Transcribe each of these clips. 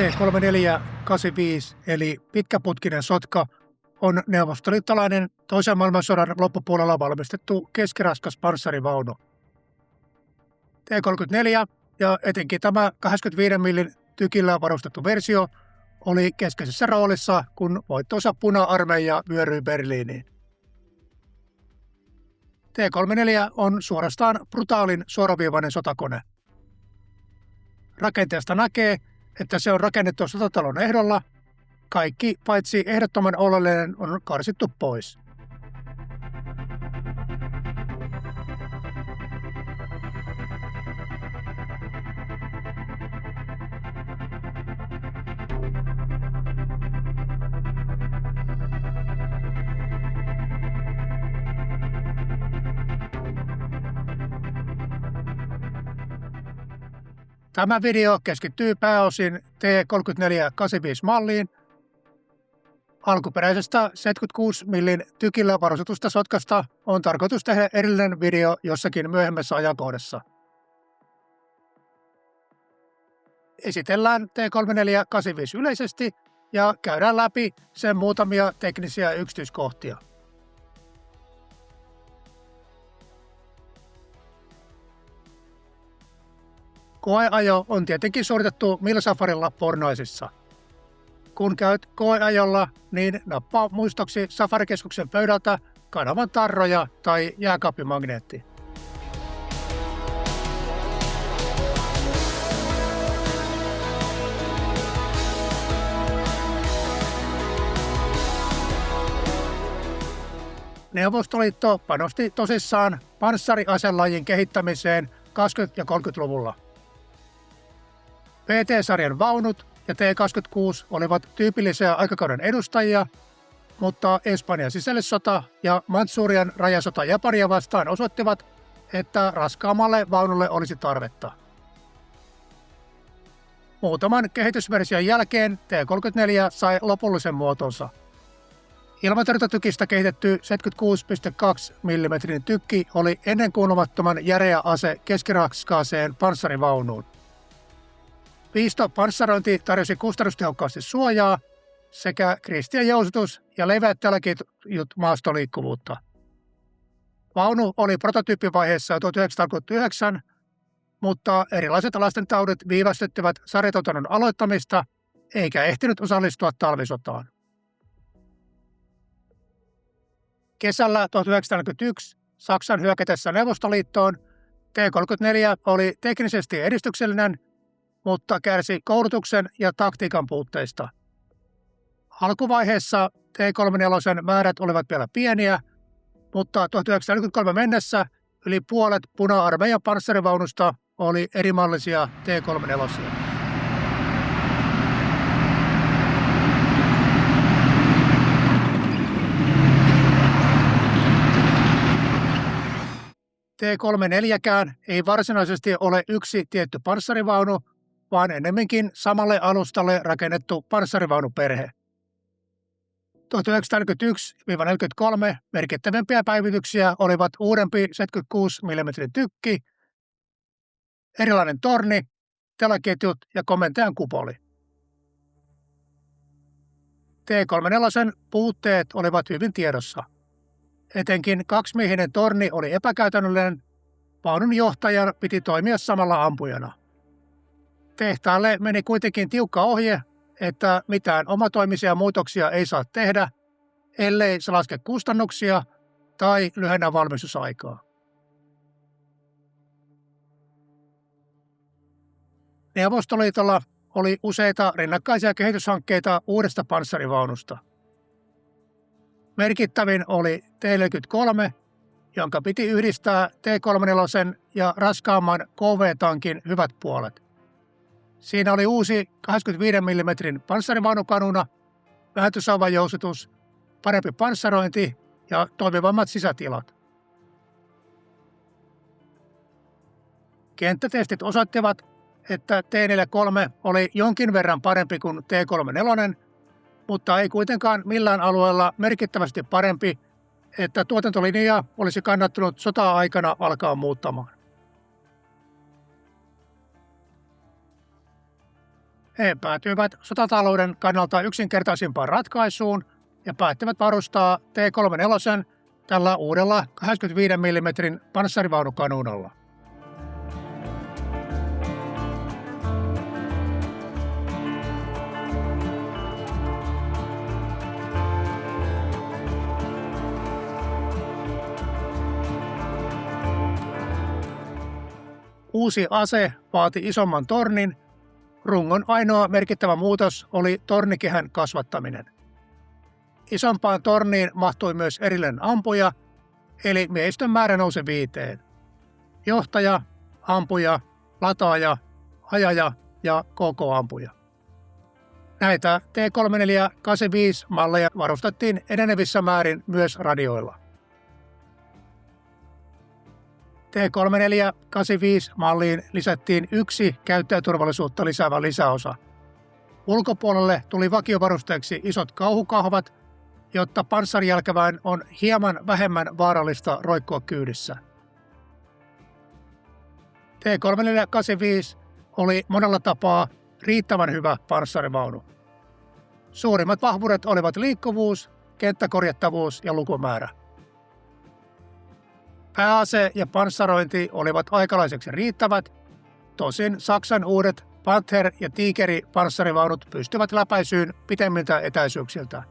T-34-85 eli pitkäputkinen sotka on neuvostoliittolainen toisen maailmansodan loppupuolella valmistettu keskiraskas panssarivaunu. T-34 ja etenkin tämä 85 millin tykillä varustettu versio oli keskeisessä roolissa, kun voittoisa puna-armeija vyöryi Berliiniin. T-34 on suorastaan brutaalin suoraviivainen sotakone. Rakenteesta näkee, että se on rakennettu sotatalon ehdolla. Kaikki paitsi ehdottoman oleellinen on karsittu pois. Tämä video keskittyy pääosin T-34-85-malliin. Alkuperäisestä 76 millin tykillä varustetusta sotkasta on tarkoitus tehdä erillinen video jossakin myöhemmässä ajankohdassa. Esitellään T-34-85 yleisesti ja käydään läpi sen muutamia teknisiä yksityiskohtia. Koeajo on tietenkin suoritettu Milsafarilla Pornaisissa. Kun käyt koeajolla, niin nappaa muistoksi safarikeskuksen pöydältä kanavan tarroja tai jääkaappimagneetti. Neuvostoliitto panosti tosissaan panssariaselajin kehittämiseen 20- ja 30-luvulla. PT-sarjan vaunut ja T-26 olivat tyypillisiä aikakauden edustajia, mutta Espanjan sisällissota ja Mantsurian rajasota Japania vastaan osoittivat, että raskaammalle vaunulle olisi tarvetta. Muutaman kehitysversion jälkeen T-34 sai lopullisen muotonsa. Ilmatorjuntatykistä kehitetty 76,2 mm tykki oli ennenkuulumattoman järeä ase keskiraskaaseen panssarivaunuun. Piisto panssarointi tarjosi kustannustehokkaasti suojaa sekä kristien jousitus ja leveät telaketjut maastoliikkuvuutta. Vaunu oli prototyyppivaiheessa 1939, mutta erilaiset lastentaudit viivästyttivät sarjatuotannon aloittamista eikä ehtinyt osallistua talvisotaan. Kesällä 1941 Saksan hyökätessä Neuvostoliittoon T-34 oli teknisesti edistyksellinen, mutta kärsi koulutuksen ja taktiikan puutteista. Alkuvaiheessa T-34 määrät olivat vielä pieniä, mutta 1943 mennessä yli puolet puna-armeijan panssarivaunusta oli erimallisia T-34. T-34kään ei varsinaisesti ole yksi tietty panssarivaunu, vaan ennemminkin samalle alustalle rakennettu panssarivaunuperhe. 1941-43 merkittävimpiä päivityksiä olivat uudempi 76 mm tykki, erilainen torni, telaketjut ja komentajan kupoli. T-34 puutteet olivat hyvin tiedossa. Etenkin kaksimiehinen torni oli epäkäytännöllinen, vaunun johtajan piti toimia samalla ampujana. Tehtaalle meni kuitenkin tiukka ohje, että mitään omatoimisia muutoksia ei saa tehdä, ellei se laske kustannuksia tai lyhennä valmistusaikaa. Neuvostoliitolla oli useita rinnakkaisia kehityshankkeita uudesta panssarivaunusta. Merkittävin oli T-43, jonka piti yhdistää T-34 ja raskaamman KV-tankin hyvät puolet. Siinä oli uusi 85 mm panssarivaunukanuna, vähätysauvan jousitus, parempi panssarointi ja toimivammat sisätilat. Kenttätestit osoittivat, että T-43 oli jonkin verran parempi kuin T-34, mutta ei kuitenkaan millään alueella merkittävästi parempi, että tuotantolinjaa olisi kannattanut sota-aikana alkaa muuttamaan. He päätyivät sotatalouden kannalta yksinkertaisimpaan ratkaisuun ja päättivät varustaa T-34 tällä uudella 85 mm panssarivaunukanuunalla. Uusi ase vaati isomman tornin. Rungon ainoa merkittävä muutos oli tornikehän kasvattaminen. Isompaan torniin mahtui myös erillinen ampuja, eli miehistön määrä nousi 5. Johtaja, ampuja, lataaja, ajaja ja KK-ampuja. Näitä T-34-85-malleja varustettiin enenevissä määrin myös radioilla. T-34-85-malliin lisättiin yksi käyttäjäturvallisuutta lisäävä lisäosa. Ulkopuolelle tuli vakiovarusteeksi isot kauhukahvat, jotta panssarjälkäväen on hieman vähemmän vaarallista roikkua kyydissä. T-34-85 oli monella tapaa riittävän hyvä panssarivaunu. Suurimmat vahvuudet olivat liikkuvuus, kenttäkorjattavuus ja lukumäärä. Pääase ja panssarointi olivat aikalaiseksi riittävät, tosin Saksan uudet Panther- ja Tigeri-panssarivaunut pystyvät läpäisyyn pitemmiltä etäisyyksiltä.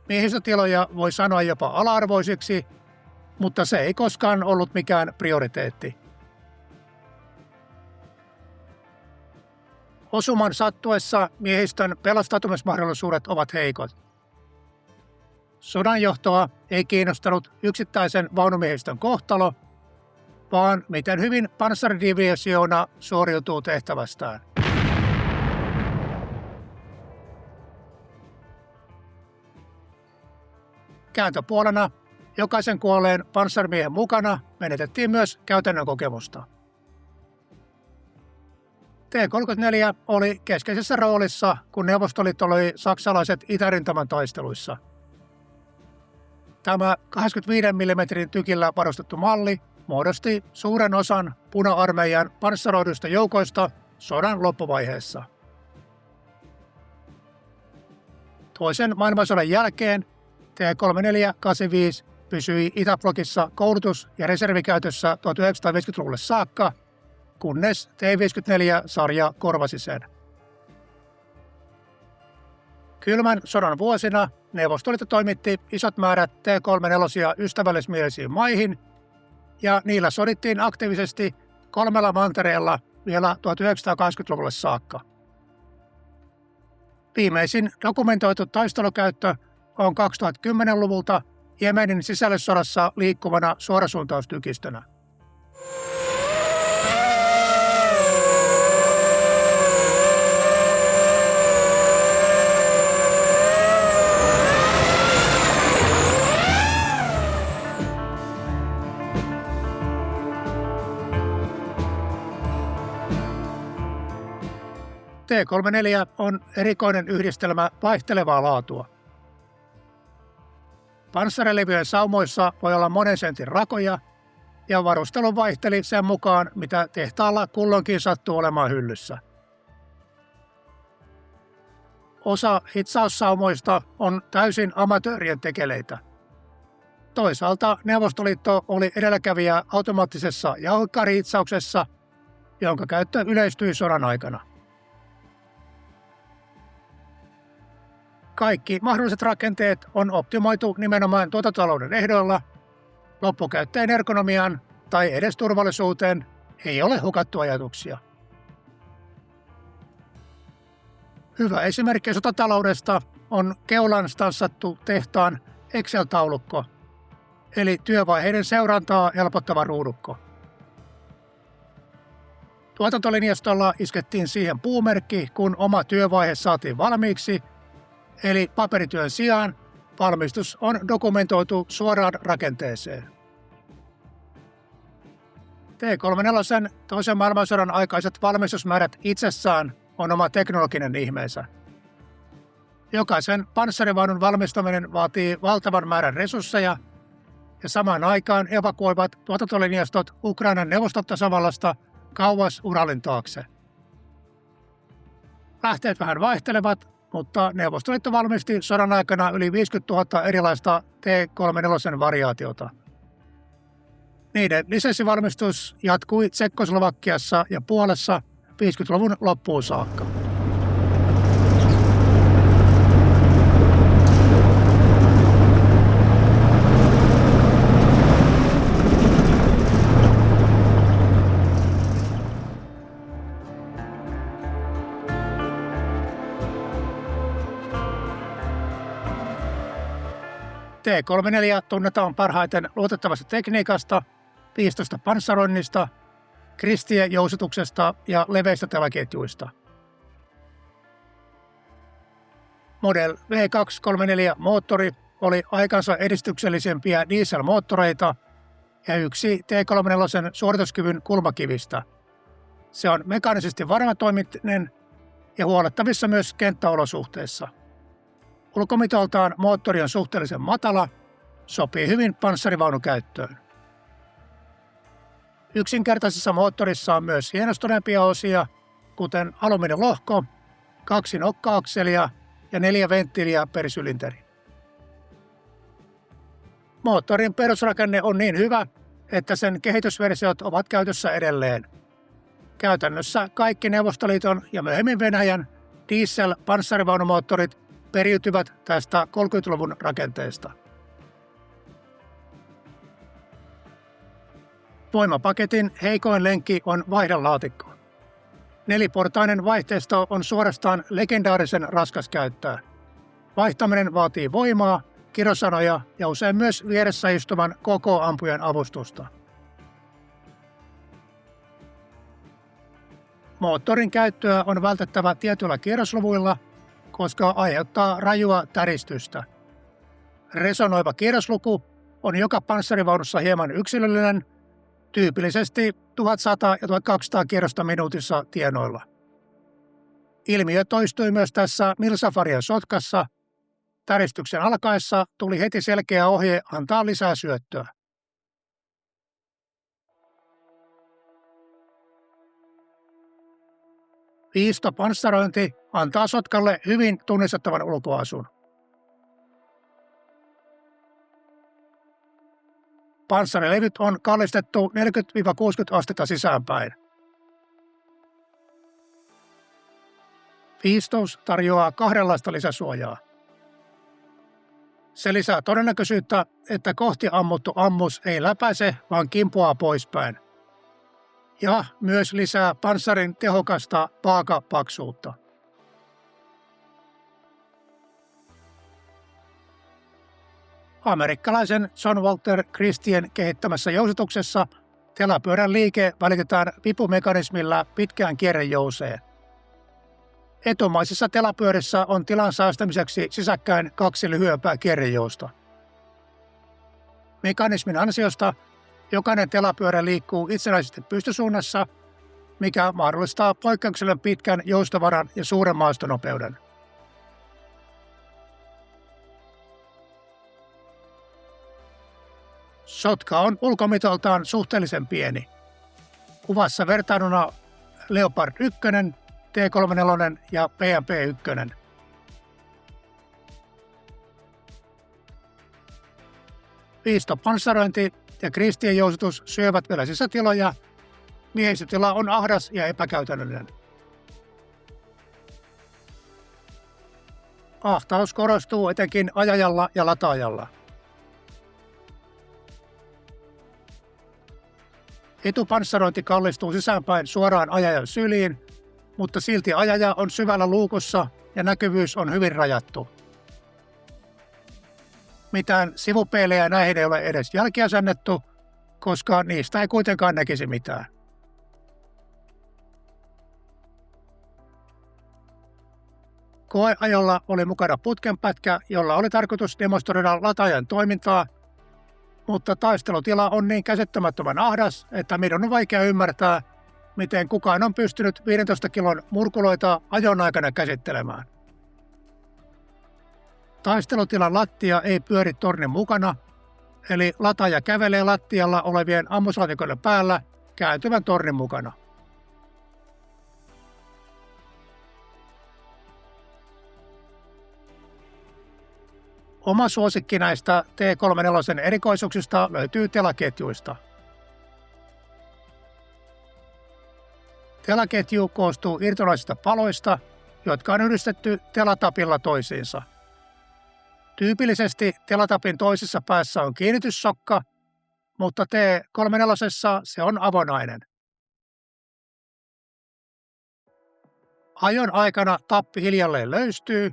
Miehistötiloja voi sanoa jopa ala-arvoisiksi, mutta se ei koskaan ollut mikään prioriteetti. Osuman sattuessa miehistön pelastautumismahdollisuudet ovat heikot. Sodanjohtoa ei kiinnostanut yksittäisen vaunumiehistön kohtalo, vaan miten hyvin panssaridivisioona suoriutuu tehtävästään. Kääntöpuolena jokaisen kuolleen panssarimiehen mukana menetettiin myös käytännön kokemusta. T-34 oli keskeisessä roolissa, kun Neuvostoliitto löi saksalaiset itärintaman taisteluissa. Tämä 85 mm tykillä varustettu malli muodosti suuren osan Puna-armeijan panssaroiduista joukoista sodan loppuvaiheessa. Toisen maailmansodan jälkeen T-34-85 pysyi Itäblokissa koulutus- ja reservikäytössä 1950-luvulle saakka, kunnes T-54-sarja korvasi sen. Kylmän sodan vuosina Neuvostoliitto toimitti isot määrät T-34 ystävällismielisiin maihin, ja niillä sodittiin aktiivisesti 3 mantereella vielä 1980-luvulle saakka. Viimeisin dokumentoitu taistelukäyttö on 2010-luvulta Jemenin sisällissodassa liikkuvana suorasuuntaustykistönä. T-34 on erikoinen yhdistelmä vaihtelevaa laatua. Panssarilevyjen saumoissa voi olla monen sentin rakoja, ja varustelu vaihteli sen mukaan, mitä tehtaalla kulloinkin sattuu olemaan hyllyssä. Osa hitsaussaumoista on täysin amatöörien tekeleitä. Toisaalta Neuvostoliitto oli edelläkävijä automaattisessa jauhekari-hitsauksessa, jonka käyttö yleistyi sodan aikana. Kaikki mahdolliset rakenteet on optimoitu nimenomaan tuotantotalouden ehdoilla. Loppukäyttäjän ergonomiaan tai edes turvallisuuteen ei ole hukattu ajatuksia. Hyvä esimerkki sotataloudesta on keulan stanssattu tehtaan Excel-taulukko, eli työvaiheiden seurantaa helpottava ruudukko. Tuotantolinjastolla iskettiin siihen puumerkki, kun oma työvaihe saatiin valmiiksi, eli paperityön sijaan valmistus on dokumentoitu suoraan rakenteeseen. T-34 toisen maailmansodan aikaiset valmistusmäärät itsessään on oma teknologinen ihmeensä. Jokaisen panssarivaunun valmistaminen vaatii valtavan määrän resursseja ja samaan aikaan evakuoivat tuotantolinjastot Ukrainan neuvostotasavallasta kauas Uralin taakse. Lähteet vähän vaihtelevat, mutta Neuvostoliitto valmisti sodan aikana yli 50 000 erilaista T-34-variaatiota. Niiden lisenssivalmistus jatkui Tsekkoslovakiassa ja Puolassa 50-luvun loppuun saakka. T-34 tunnetaan parhaiten luotettavasta tekniikasta, piistosta panssaroinnista, kristien jousituksesta ja leveistä telaketjuista. Model V234-moottori oli aikansa edistyksellisempiä dieselmoottoreita ja yksi T-34 suorituskyvyn kulmakivistä. Se on mekaanisesti varmatoiminen ja huollettavissa myös kenttäolosuhteissa. Ulkomitoltaan moottori on suhteellisen matala, sopii hyvin panssarivaunukäyttöön. Yksinkertaisessa moottorissa on myös hienostuneempia osia, kuten alumiinilohko, 2 nokka-akselia ja 4 venttiiliä per sylinteri. Moottorin perusrakenne on niin hyvä, että sen kehitysversiot ovat käytössä edelleen. Käytännössä kaikki Neuvostoliiton ja myöhemmin Venäjän diesel-panssarivaunumoottorit periytyvät tästä 30-luvun rakenteesta. Voimapaketin heikoin lenkki on vaihdelaatikko. Neliportainen vaihteisto on suorastaan legendaarisen raskas käyttää. Vaihtaminen vaatii voimaa, kirosanoja ja usein myös vieressä istuvan koko ampujan avustusta. Moottorin käyttöä on vältettävä tietyillä kierrosluvuilla, koska aiheuttaa rajua täristystä. Resonoiva kierrosluku on joka panssarivaunussa hieman yksilöllinen, tyypillisesti 1100 ja 1200 kierrosta minuutissa tienoilla. Ilmiö toistui myös tässä Milsafarien sotkassa. Täristyksen alkaessa tuli heti selkeä ohje antaa lisää syöttöä. Viistopanssarointi antaa sotkalle hyvin tunnistettavan ulkoasun. Panssarilevyt on kallistettu 40-60 astetta sisäänpäin. Viistous tarjoaa kahdenlaista lisäsuojaa. Se lisää todennäköisyyttä, että kohti ammuttu ammus ei läpäise, vaan kimpoaa poispäin. Ja myös lisää panssarin tehokasta paakapaksuutta. Amerikkalaisen John Walter Christien kehittämässä jousituksessa telapyörän liike välitetään vipumekanismilla pitkään kierrejouseen. Etumaisissa telapyörissä on tilan säästämiseksi sisäkkäin 2 lyhyempää kierrejousta. Mekanismin ansiosta jokainen telapyörä liikkuu itsenäisesti pystysuunnassa, mikä mahdollistaa poikkeuksellisen pitkän joustovaran ja suuren maastonopeuden. Sotka on ulkomitoltaan suhteellisen pieni. Kuvassa vertailuna Leopard 1, T-34 ja PMP-1. Viistopanssarointi ja kristien jousitus syövät vielä sisätiloja. Miehistötila on ahdas ja epäkäytännöllinen. Ahtaus korostuu etenkin ajajalla ja lataajalla. Etupanssarointi kallistuu sisäänpäin suoraan ajajan syliin, mutta silti ajaja on syvällä luukussa ja näkyvyys on hyvin rajattu. Mitään sivupeilejä näihin ei ole edes jälkiasennettu, koska niistä ei kuitenkaan näkisi mitään. Koeajolla oli mukana putkenpätkä, jolla oli tarkoitus demonstroida lataajan toimintaa, mutta taistelutila on niin käsittämättömän ahdas, että meidän on vaikea ymmärtää, miten kukaan on pystynyt 15 kilon murkuloita ajon aikana käsittelemään. Taistelutilan lattia ei pyöri tornin mukana, eli lataaja kävelee lattialla olevien ammuslaatikoiden päällä kääntyvän tornin mukana. Oma suosikki näistä T-34 erikoisuuksista löytyy telaketjuista. Telaketju koostuu irtonaisista paloista, jotka on yhdistetty telatapilla toisiinsa. Tyypillisesti telatapin toisessa päässä on kiinnityssokka, mutta T-34 se on avonainen. Ajon aikana tappi hiljalleen löystyy,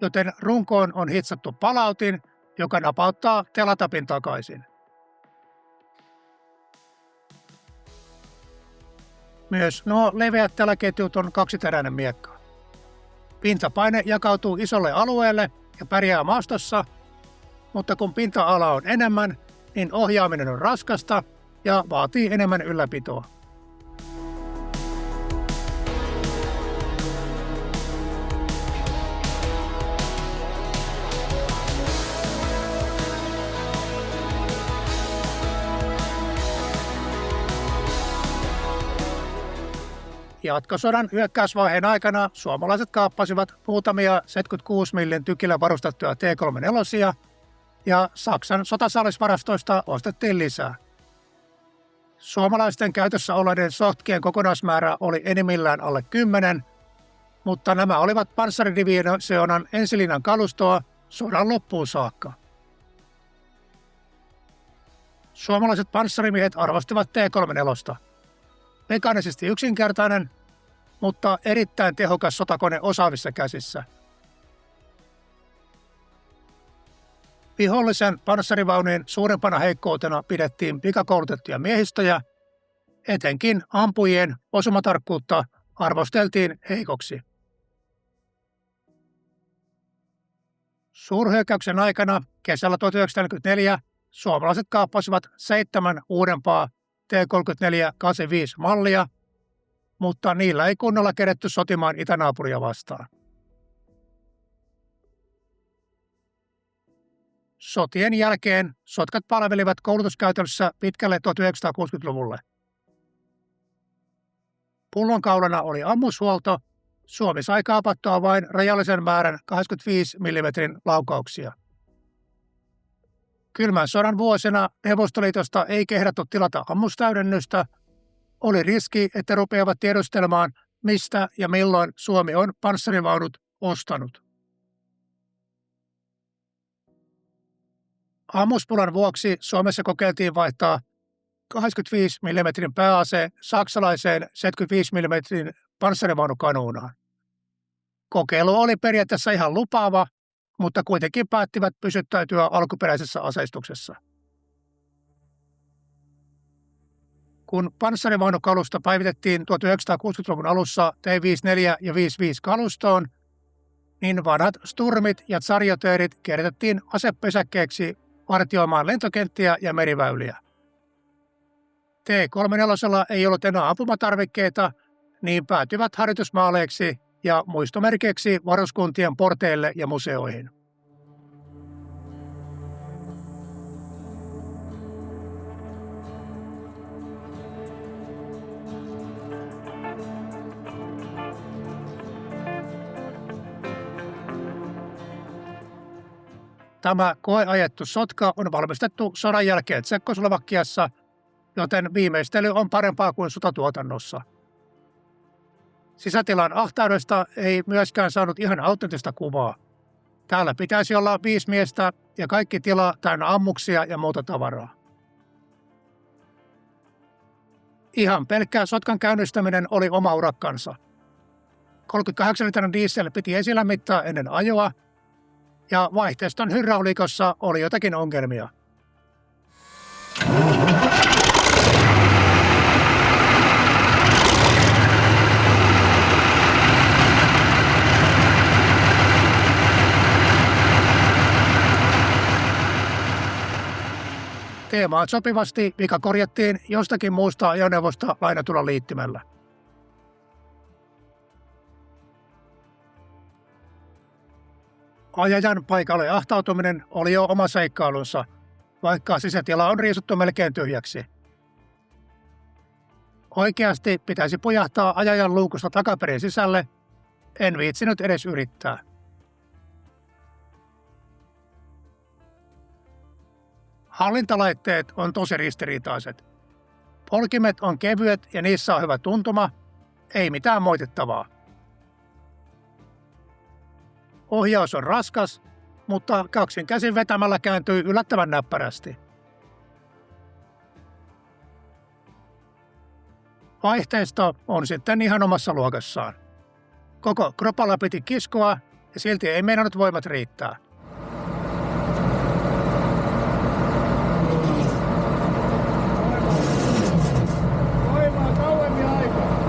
joten runkoon on hitsattu palautin, joka napauttaa telatapin takaisin. Myös nuo leveät telaketjut on kaksiteräinen miekka. Pintapaine jakautuu isolle alueelle ja pärjää maastossa, mutta kun pinta-ala on enemmän, niin ohjaaminen on raskasta ja vaatii enemmän ylläpitoa. Jatkosodan hyökkäysvaiheen aikana suomalaiset kaappasivat muutamia 76 mm tykillä varustettuja T-34 ja Saksan sotasallisvarastoista ostettiin lisää. Suomalaisten käytössä olleiden sohtkien kokonaismäärä oli enimmillään alle 10, mutta nämä olivat panssaridivisionan ensilinjan kalustoa sodan loppuun saakka. Suomalaiset panssarimiehet arvostivat T-34. Mekaanisesti yksinkertainen, mutta erittäin tehokas sotakone osaavissa käsissä. Vihollisen panssarivaunujen suurempana heikkoutena pidettiin pikakoulutettuja miehistöjä, etenkin ampujien osumatarkkuutta arvosteltiin heikoksi. Suurhyökkäyksen aikana kesällä 1944 suomalaiset kaappasivat 7 uudempaa T-34-85-mallia, mutta niillä ei kunnolla keretty sotimaan itänaapuria vastaan. Sotien jälkeen sotkat palvelivat koulutuskäytössä pitkälle 1960-luvulle. Pullonkaulana oli ammushuolto. Suomi sai kaapattua vain rajallisen määrän 85 mm laukauksia. Kylmän sodan vuosina Neuvostoliitosta ei kehdattu tilata ammustäydennystä. Oli riski, että rupeavat tiedustelemaan, mistä ja milloin Suomi on panssarivaunut ostanut. Ammuspulan vuoksi Suomessa kokeiltiin vaihtaa 85 mm pääase saksalaiseen 75 mm panssarivaunukanuunaan. Kokeilu oli periaatteessa ihan lupaava, mutta kuitenkin päättivät pysyttäytyä alkuperäisessä aseistuksessa. Kun panssarivaunukalusta päivitettiin 1960-luvun alussa T-54 ja 55 kalustoon, niin vanhat Sturmit ja Charioteerit kierrätettiin asepesäkkeeksi vartioimaan lentokenttiä ja meriväyliä. T-34 ei ollut enää ampumatarvikkeita, niin päätyvät harjoitusmaaleiksi ja muistomerkeiksi varuskuntien porteille ja museoihin. Tämä koeajettu sotka on valmistettu sodan jälkeen Tsekkoslovakiassa, joten viimeistely on parempaa kuin sotatuotannossa. Sisätilan ahtaudesta ei myöskään saanut ihan autenttista kuvaa. Täällä pitäisi olla 5 miestä ja kaikki tila täynnä ammuksia ja muuta tavaraa. Ihan pelkkä sotkan käynnistäminen oli oma urakkansa. 38-litrainen diesel piti esilämmittää ennen ajoa, ja vaihteiston hydrauliikossa oli jotakin ongelmia. Teemaan sopivasti vika korjattiin jostakin muusta ajoneuvosta lainatulla liittimellä. Ajajan paikalle ahtautuminen oli jo oma seikkailunsa, vaikka sisätila on riisuttu melkein tyhjäksi. Oikeasti pitäisi pujahtaa ajajan luukusta takaperin sisälle, en viitsinyt edes yrittää. Hallintalaitteet on tosi ristiriitaiset. Polkimet on kevyet ja niissä on hyvä tuntuma, ei mitään moitittavaa. Ohjaus on raskas, mutta kaksin käsin vetämällä kääntyy yllättävän näppärästi. Vaihteisto on sitten ihan omassa luokassaan. Koko kropalla piti kiskoa ja silti ei meinannut voimat riittää. Voimaa kauemmin aikaa.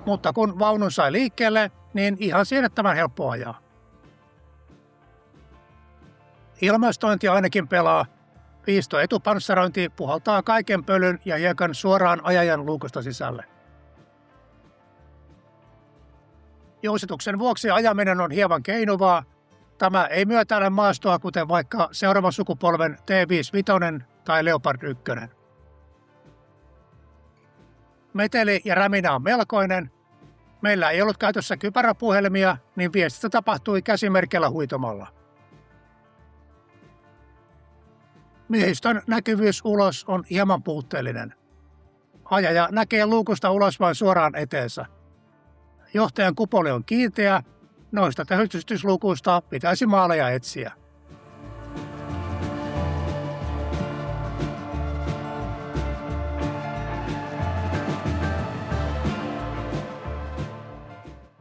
Mutta kun vaunun sai liikkeelle, niin ihan siedettävän helppo ajaa. Ilmastointi ainakin pelaa. Viisto etupanssarointi puhaltaa kaiken pölyn ja hiekan suoraan ajajan luukusta sisälle. Jousituksen vuoksi ajaminen on hieman keinuvaa. Tämä ei myötäile maastoa kuten vaikka seuraavan sukupolven T55 tai Leopard 1. Meteli ja räminä on melkoinen. Meillä ei ollut käytössä kypäräpuhelimia, niin viestintä tapahtui käsimerkillä huitomalla. Miehistön näkyvyys ulos on hieman puutteellinen. Ajaja näkee luukusta ulos vain suoraan eteensä. Johtajan kupoli on kiinteä, noista tähystysluukuista pitäisi maaleja etsiä.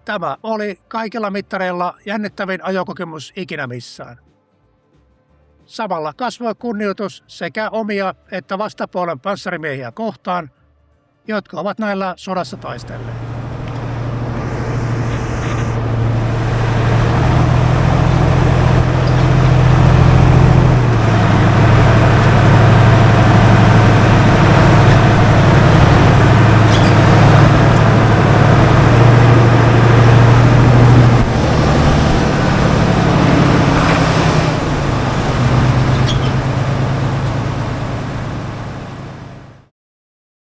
Tämä oli kaikilla mittareilla jännittävin ajokokemus ikinä missään. Samalla kasvoi kunnioitus sekä omia että vastapuolen panssarimiehiä kohtaan, jotka ovat näillä sodassa taistelleet.